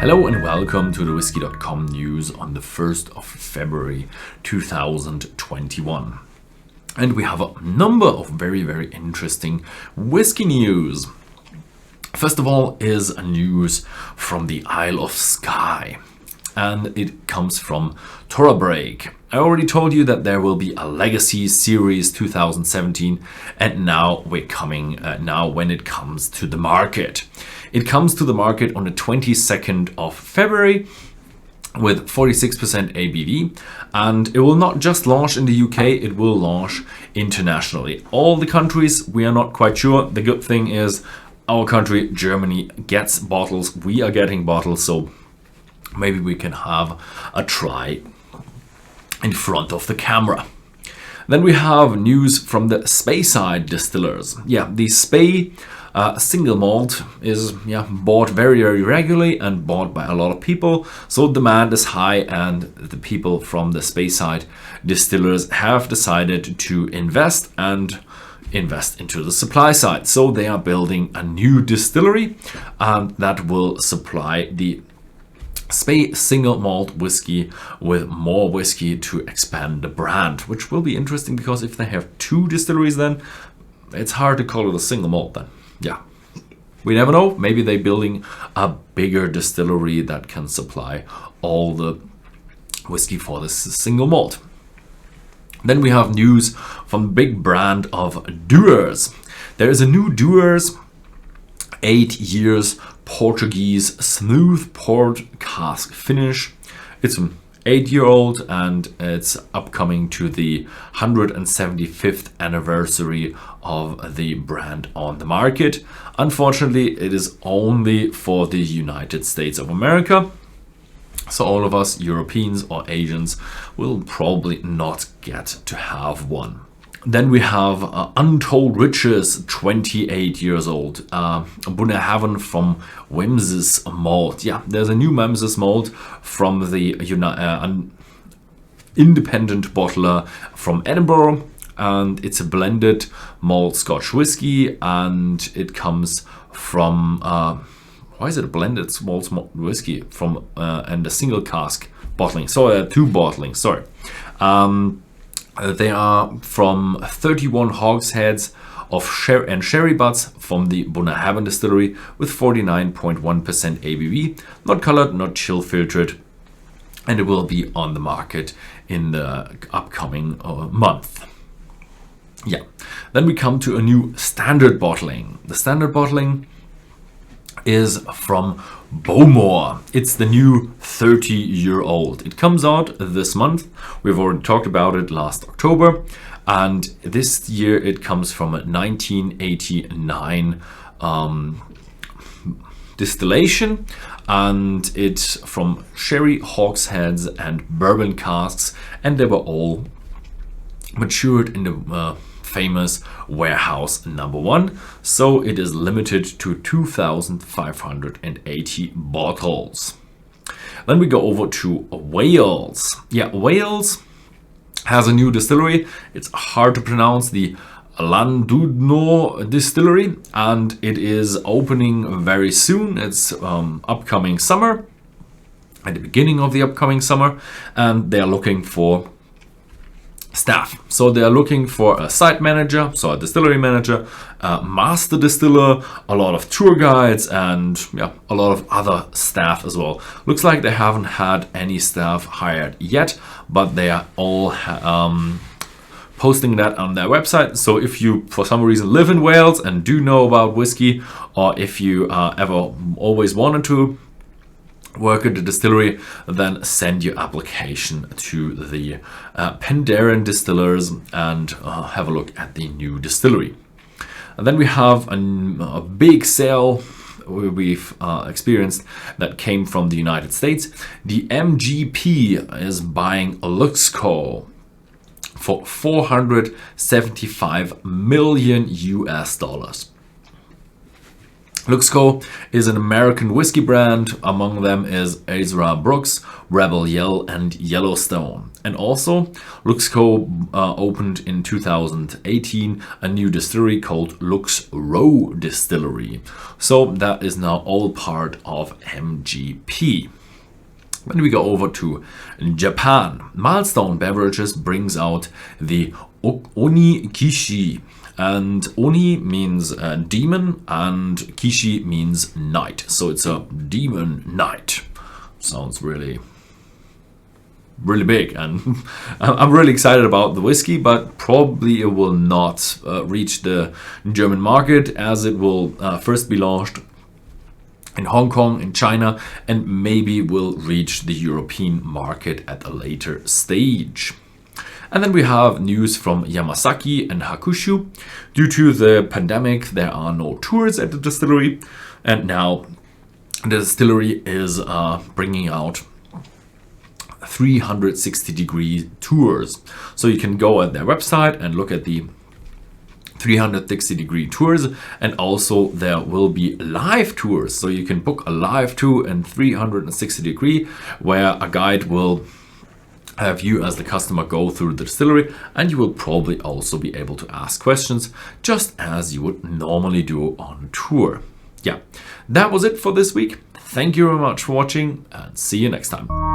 Hello and welcome to the Whisky.com news on the 1st of February 2021. And we have a number of very interesting whiskey news. First of all is a news from the Isle of Skye, and it comes from Torabhaig. I already told you that there will be a Legacy Series 2017, and now we're coming now when it comes to the market. It comes to the market on the 22nd of February with 46% ABV, and it will not just launch in the UK, it will launch internationally. All the countries, we are not quite sure. The good thing is our country, Germany, gets bottles. We are getting bottles, so maybe we can have a try in front of the camera. Then we have news from the Speyside Distillers. The Spey single malt is bought very regularly and bought by a lot of people, so demand is high, and the people from the Speyside Distillers have decided to invest into the supply side. So they are building a new distillery that will supply the Spey single malt whiskey with more whiskey to expand the brand, which will be interesting because if they have two distilleries, then it's hard to call it a single malt then. We never know. Maybe they're building a bigger distillery that can supply all the whiskey for this single malt. Then we have news from the big brand of Dewar's. There is a new Dewar's 8 years Portuguese smooth poured cask finish. It's an 8-year-old and it's upcoming to the 175th anniversary of the brand on the market. Unfortunately, it is only for the United States of America. So all of us Europeans or Asians will probably not get to have one. Then we have Untold Riches, 28 years old, Bunnahabhain from Wemyss Malts. There's a new Wemyss Malt from the independent bottler from Edinburgh, and it's a blended malt Scotch whiskey, and it comes from why is it a blended malt whiskey from and a single cask bottling? So two bottlings. Sorry. They are from 31 hogsheads of sherry butts from the Bunnahabhain distillery with 49.1% ABV, not colored, not chill filtered, and it will be on the market in the upcoming month. Then we come to a new standard bottling. The standard bottling is from Bowmore. It's the new 30-year-old. It comes out this month. We've already talked about it last October, and this year it comes from a 1989 distillation, and it's from sherry hogsheads and bourbon casks, and they were all matured in the famous warehouse number 1, so it is limited to 2,580 bottles. Then we go over to Wales. Wales has a new distillery. It's hard to pronounce, the Llandudno distillery, and it is opening very soon. It's upcoming summer, at the beginning of the upcoming summer, and they are looking for staff. So they are looking for a site manager, so a distillery manager, a master distiller, a lot of tour guides, and a lot of other staff as well. Looks like they haven't had any staff hired yet, but they are all posting that on their website. So if you for some reason live in Wales and do know about whiskey, or if you ever always wanted to work at the distillery, then send your application to the Penderyn distillers and have a look at the new distillery. And then we have a big sale we've experienced that came from the United States. The MGP is buying Luxco for $475 million US. Luxco is an American whiskey brand. Among them is Ezra Brooks, Rebel Yell, and Yellowstone. And also, Luxco opened in 2018 a new distillery called Luxco Distillery. So that is now all part of MGP. When we go over to Japan, Milestone Beverages brings out the Onikishi. And Oni means demon and Kishi means night. So it's a demon night. Sounds really big. And I'm really excited about the whiskey, but probably it will not reach the German market, as it will first be launched in Hong Kong, in China, and maybe will reach the European market at a later stage. And then we have news from Yamazaki and Hakushu. Due to the pandemic, there are no tours at the distillery, and now the distillery is bringing out 360-degree tours. So you can go at their website and look at the 360-degree tours, and also there will be live tours. So you can book a live tour in 360-degree, where a guide will have you as the customer go through the distillery, and you will probably also be able to ask questions just as you would normally do on tour. Yeah, that was it for this week. Thank you very much for watching, and see you next time.